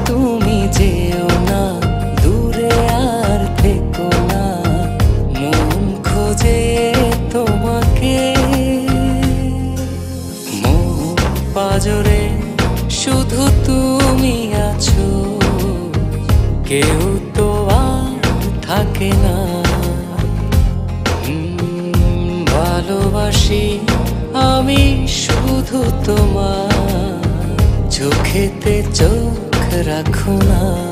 তুমি যেও না, দূরে আর থেকো না, মন খোঁজে তোমাকে। মন পাজরে শুধু তুমি আছো, কেউ তো আর থাকে না। ভালোবাসি আমি শুধু তোমার, চোখেতে চোখ রাখো না।